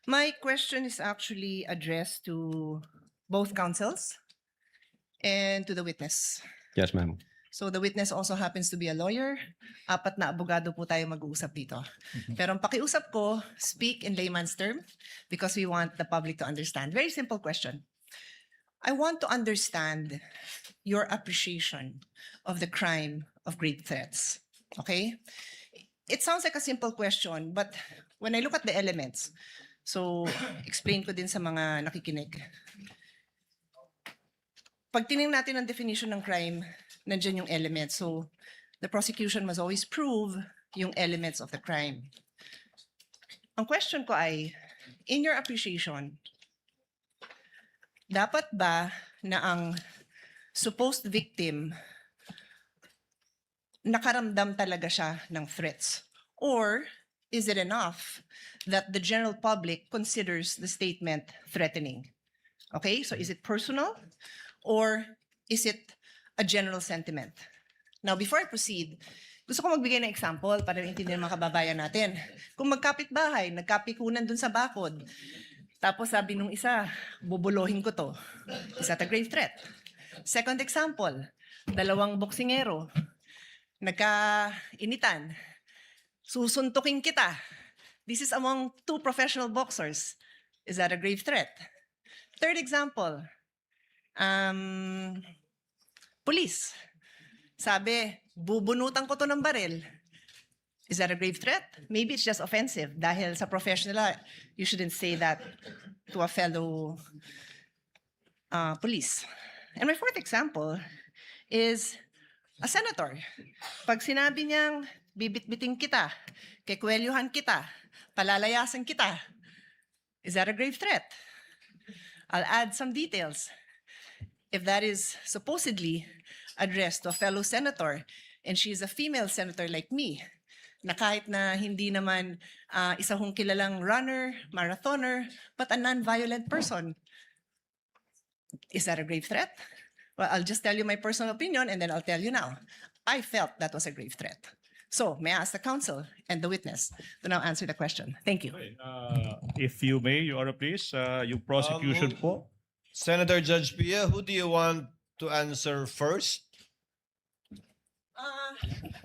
My question is actually addressed to both counsels and to the witness. Yes, ma'am. So the witness also happens to be a lawyer. Apat na abogado po tayo mag-uusap dito. Pero ang pakiusap ko, speak in layman's term because we want the public to understand. Very simple question. I want to understand your appreciation of the crime of grave threats. Okay? It sounds like a simple question, but when I look at the elements, so explain ko din sa mga nakikinig. Pag tinignan natin ang definition ng crime, nandiyan yung elements. So the prosecution must always prove yung elements of the crime. Ang question ko ay, in your appreciation, dapat ba na ang supposed victim nakaramdam talaga siya ng threats? Or is it enough that the general public considers the statement threatening? Okay, so is it personal or is it a general sentiment? Now, before I proceed, gusto ko magbigay ng example para maintindihan ng mga kababayan natin. Kung magkapit-bahay, nagkapikunan dun sa bakod, tapos sabi nung isa, bubulohin ko to. Is that a grave threat? Second example, dalawang boksingero, nagkainitan, susuntukin kita. This is among two professional boxers. Is that a grave threat? Third example, police. Sabi, bubunutan ko to ng baril. Is that a grave threat? Maybe it's just offensive. Dahil sa professional, you shouldn't say that to a fellow police. And my fourth example is a senator. Pag sinabi niyang bibit-biting kita, kekwelyuhan kita, palalayasan kita, is that a grave threat? I'll add some details. If that is supposedly addressed to a fellow senator and she is a female senator like me, na kahit na hindi naman isa hong kilalang runner, marathoner, but a non-violent person, is that a grave threat? Well, I'll just tell you my personal opinion and then I'll tell you now. I felt that was a grave threat. So, may I ask the counsel and the witness to now answer the question? Thank you. Okay, if you may, Your Honor, please, yung prosecution po. Senator Judge Pia, who do you want to answer first?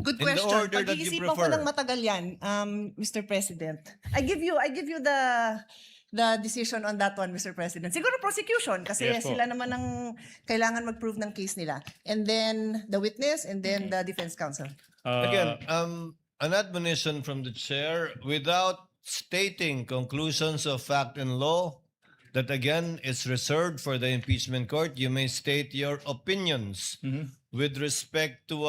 Good In the question. order that you Pag-iisipan ko prefer. ng matagal yan, Mr. President. I give you the decision on that one, Mr. President. Siguro prosecution kasi Yes po. sila naman ang kailangan mag-prove ng case nila. And then the witness and then the defense counsel. Again, an admonition from the chair without stating conclusions of fact and law that again is reserved for the impeachment court. You may state your opinions with respect to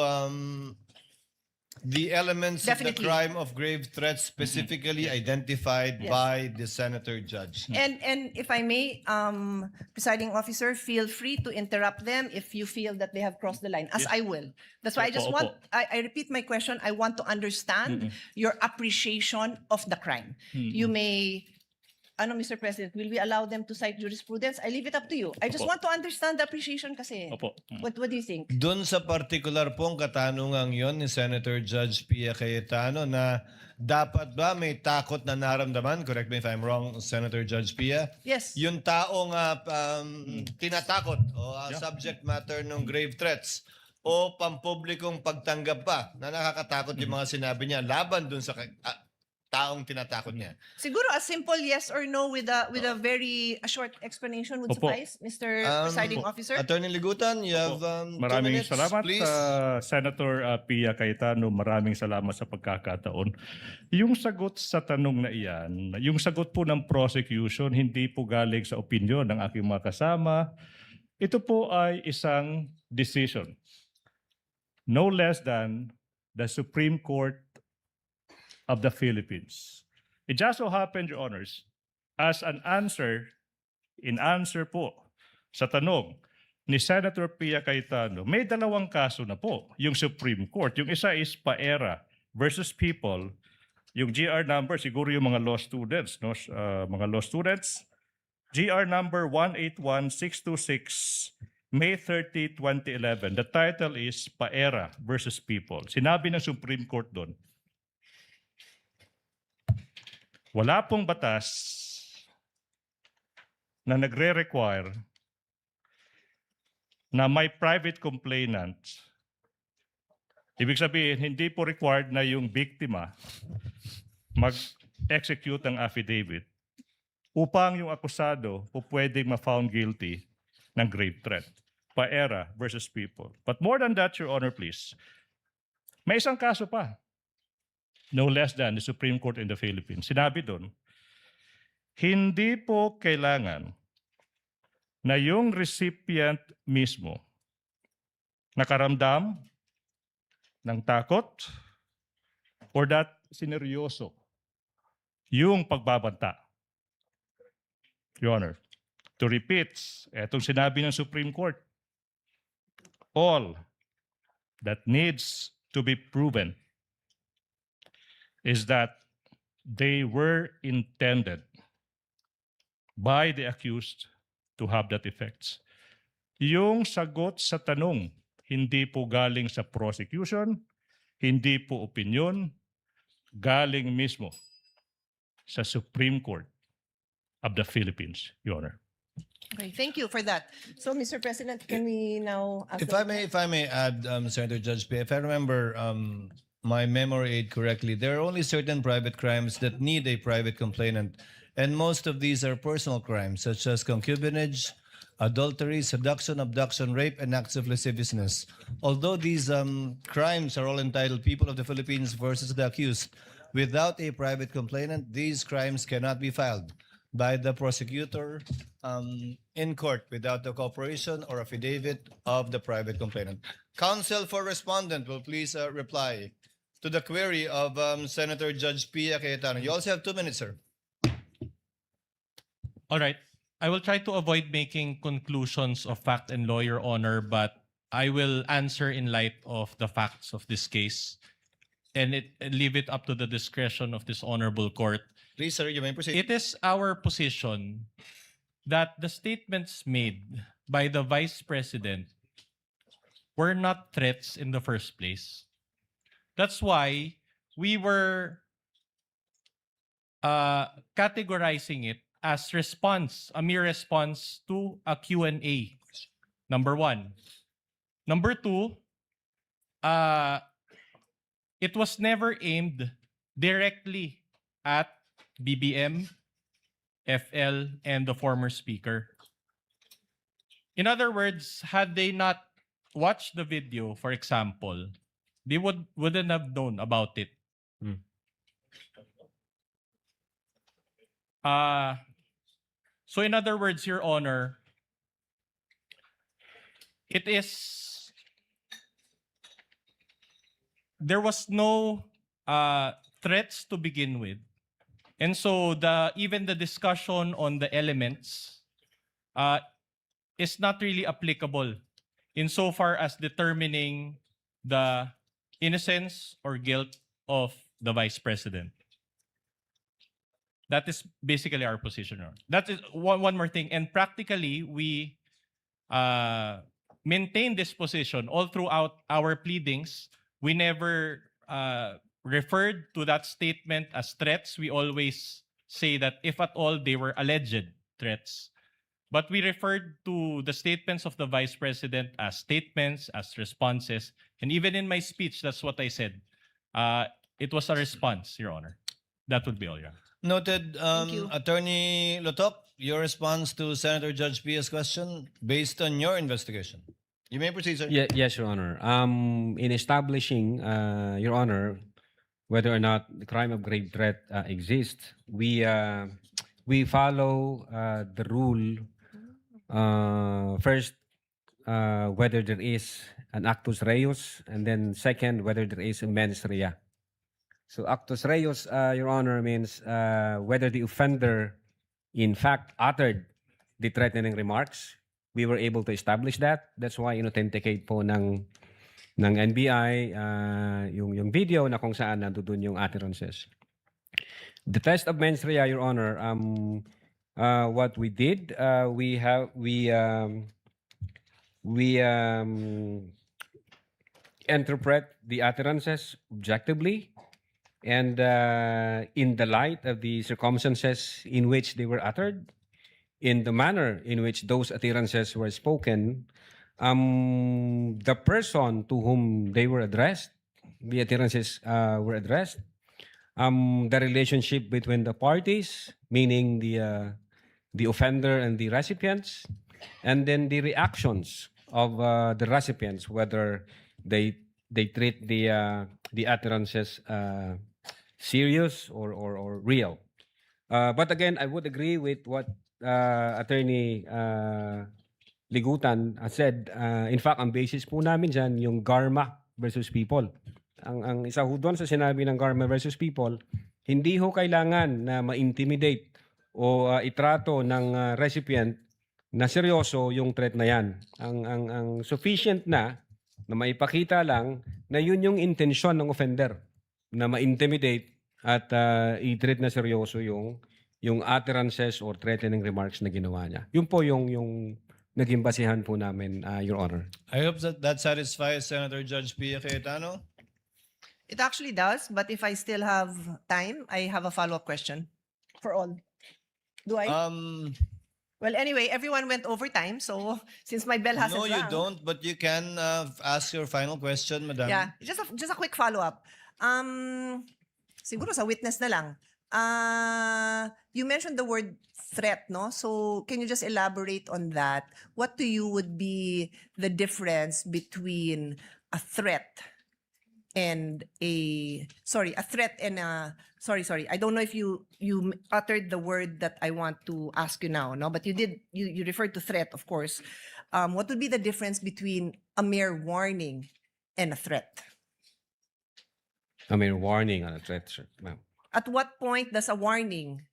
the elements of Definitely. the crime of grave threats specifically identified Yes. by the senator judge. And if I may, presiding officer, feel free to interrupt them if you feel that they have crossed the line, as I will. That's why I just Opo, want, I repeat my question, I want to understand your appreciation of the crime. You may, Mr. President, will we allow them to cite jurisprudence? I leave it up to you. I just Opo. want to understand the appreciation kasi. Opo. What do you think? Doon sa particular pong katanungan yon ni Senator Judge Pia Cayetano na dapat ba may takot na naramdaman, correct me if I'm wrong, Senator Judge Pia, Yes. yung taong tinatakot o subject matter ng grave threats o pampublikong pagtanggap pa na nakakatakot yung mga sinabi niya laban dun sa taong tinatakot niya. Siguro a simple yes or no with a a short explanation would Opo. suffice, Mr. Presiding Officer. Attorney Ligutan, you have 2 Maraming minutes, salamat, please. Senator Pia Cayetano. Maraming salamat sa pagkakataon. Yung sagot sa tanong na iyan, yung sagot po ng prosecution, hindi po galing sa opinion ng aking mga kasama. Ito po ay isang decision. No less than the Supreme Court of the Philippines. It just so happened, Your Honors, as an answer po sa tanong ni Senator Pia Cayetano, may dalawang kaso na po yung Supreme Court. Yung isa is Paera versus People. Yung GR number, siguro yung mga law students, no? Mga law students. GR number 181626, May 30, 2011. The title is Paera versus People. Sinabi ng Supreme Court doon, wala pong batas na nagre-require na may private complainant. Ibig sabihin, hindi po required na yung biktima mag-execute ng affidavit upang yung akusado po pwedeng ma-found guilty ng grave threat. Paera versus people. But more than that, Your Honor, please, may isang kaso pa. No less than the Supreme Court in the Philippines. Sinabi doon, hindi po kailangan na yung recipient mismo nakaramdam ng takot or that sineryoso yung pagbabanta. Your Honor, to repeat, etong sinabi ng Supreme Court, all that needs to be proven is that they were intended by the accused to have that effects. Yung sagot sa tanong, hindi po galing sa prosecution, hindi po opinion, galing mismo sa Supreme Court of the Philippines, Your Honor. Okay, thank you for that. So, Mr. President, can we now... If I may add, Senator Judge P, if I remember my memory aid correctly, there are only certain private crimes that need a private complainant, and most of these are personal crimes, such as concubinage, adultery, seduction, abduction, rape, and acts of lasciviousness. Although these crimes are all entitled People of the Philippines versus the accused, without a private complainant, these crimes cannot be filed by the prosecutor in court without the cooperation or affidavit of the private complainant. Counsel for respondent will please reply to the query of Senator Judge Pia Cayetano. You also have 2 minutes, sir. All right. I will try to avoid making conclusions of fact and law, Your Honor, but I will answer in light of the facts of this case and leave it up to the discretion of this honorable court. Please, sir, you may proceed. It is our position that the statements made by the Vice President were not threats in the first place. That's why we were categorizing it as response, a mere response to a Q&A. Number one. Number two, it was never aimed directly at BBM, FL, and the former speaker. In other words, had they not watched the video, for example, they wouldn't have known about it. So in other words, Your Honor, there was no threats to begin with. And so even the discussion on the elements is not really applicable insofar as determining the innocence or guilt of the Vice President. That is basically our position. Your Honor. That is one more thing. And practically, we maintain this position all throughout our pleadings. We never referred to that statement as threats. We always say that if at all they were alleged threats. But we referred to the statements of the Vice President as statements, as responses. And even in my speech, that's what I said. It was a response, Your Honor. That would be all, Your Honor. Noted. you. Attorney Lotok, your response to Senator Judge Pia's question based on your investigation. You may proceed, sir. Yes, Your Honor. In establishing, Your Honor, whether or not the crime of grave threat exists, we follow the rule. First, whether there is an actus reus, and then second, whether there is a mens rea. So actus reus, Your Honor, means whether the offender in fact uttered the threatening remarks. We were able to establish that. That's why in-authenticate po ng NBI yung video na kung saan nandoon yung utterances. The test of mens rea, Your Honor, what we did, we interpret the utterances objectively and in the light of the circumstances in which they were uttered. in the manner in which those utterances were spoken, the person to whom they were addressed, the utterances were addressed, the relationship between the parties, meaning the offender and the recipients, and then the reactions of the recipients, whether they treat the utterances serious or real. But again, I would agree with what Attorney Ligutan said. In fact, ang basis po namin dyan, yung Garma versus People. Ang isa ho doon sa sinabi ng Garma versus People, hindi ho kailangan na ma-intimidate o itrato ng recipient na seryoso yung threat na yan. Ang sufficient na maipakita lang na yun yung intensyon ng offender, na ma-intimidate at i-treat na seryoso yung utterances or threatening remarks na ginawa niya. Yun po yung naging basihan po namin, Your Honor. I hope that satisfies Senator Judge Pia Cayetano. It actually does, but if I still have time, I have a follow-up question for all. Do I? Well, anyway, everyone went over time, so since my bell hasn't No, you rung- don't, but you can ask your final question, Madam. Yeah, just a quick follow-up. Siguro sa witness na lang. You mentioned the word threat, no? So can you just elaborate on that? What to you would be the difference between a threat and a sorry, I don't know if you uttered the word that I want to ask you now, no? But you referred to threat, of course. What would be the difference between a mere warning and a threat? I mean, warning on a threat, sir. Ma'am. At what point does a warning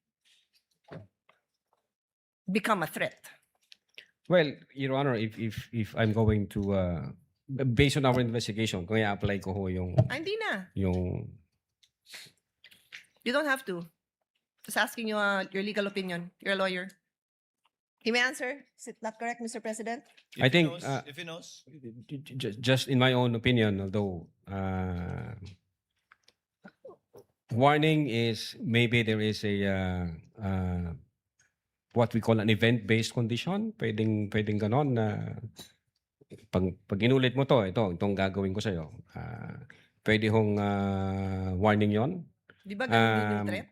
become a threat? Well, Your Honor, if I'm going to based on our investigation, kung i-apply ko ho yung Hindi na. yung You don't have to. Just asking you your legal opinion. You're a lawyer. He may answer. Is it not correct, Mr. President? If I he think, knows, if he knows. just in my own opinion, although warning is maybe there is a what we call an event-based condition. Pwedeng ganon na pag inulit mo itong gagawin ko sa'yo. Pwede hong warning yon. Di ba ganun din yung Um, threat?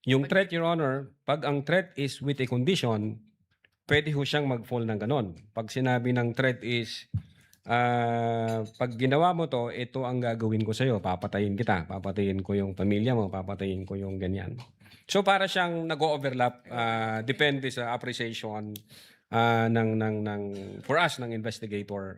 Yung threat, Your Honor, pag ang threat is with a condition, pwede ho siyang mag-fall ng ganon. Pag sinabi ng threat is, pag ginawa mo to, ito ang gagawin ko sa'yo. Papatayin kita. Papatayin ko yung pamilya mo. Papatayin ko yung ganyan. So para siyang nag-overlap, depende sa appreciation for us ng investigator,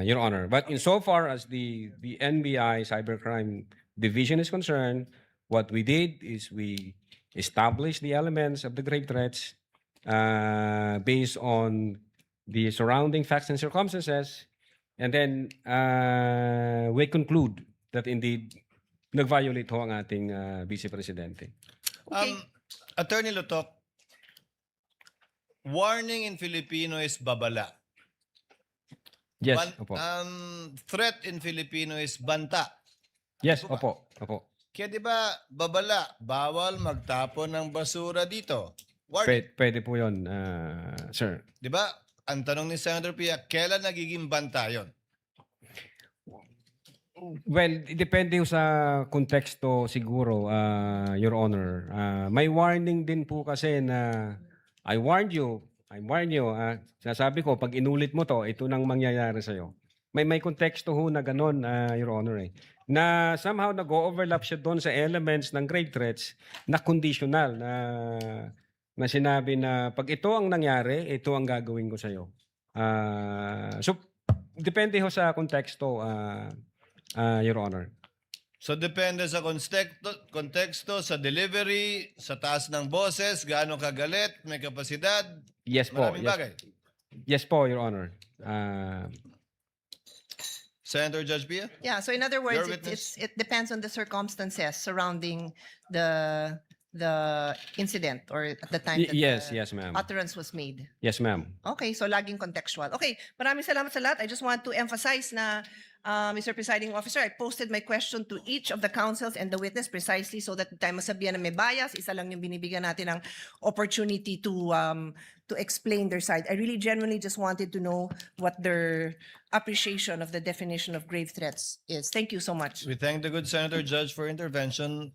Your Honor. But insofar as the NBI Cybercrime Division is concerned, what we did is we established the elements of the grave threats based on the surrounding facts and circumstances, and then we conclude that indeed nag-violate ho ang ating Vice Presidente. Okay. Attorney Lutok, warning in Filipino is babala. Yes, opo. Threat in Filipino is banta. Yes, Opo ba? opo. Kaya di ba, babala, bawal magtapon ng basura dito. Warning. Pwede po yun, sir. Di ba? Ang tanong ni Senator Pia, kailan nagiging banta yon? Well, depende sa konteksto siguro, Your Honor. May warning din po kasi na I warned you. Sasabi ko, pag inulit mo to, ito nang mangyayari sa'yo. May konteksto ho na ganun, Your Honor. Na somehow nag-overlap siya doon sa elements ng grave threats na conditional, na sinabi na pag ito ang nangyari, ito ang gagawin ko sa'yo. So, depende ho sa konteksto, Your Honor. So depende sa konteksto, sa delivery, sa taas ng boses, gaano kagalit, may kapasidad, Yes po. maraming bagay. Yes po, Your Honor. Senator Judge Pia? Yeah, so in other words, Your witness. it depends on the circumstances surrounding the the incident or at the time that Yes, the yes, ma'am. utterance was made. Yes, ma'am. Okay, so laging contextual. Okay, maraming salamat sa lahat. I just want to emphasize na, Mr. Presiding Officer, I posted my question to each of the councils and the witness precisely so that tayo masabihan na may bias, isa lang yung binibigyan natin ng opportunity to explain their side. I really genuinely just wanted to know what their appreciation of the definition of grave threats is. Thank you so much. We thank the good Senator Judge for intervention.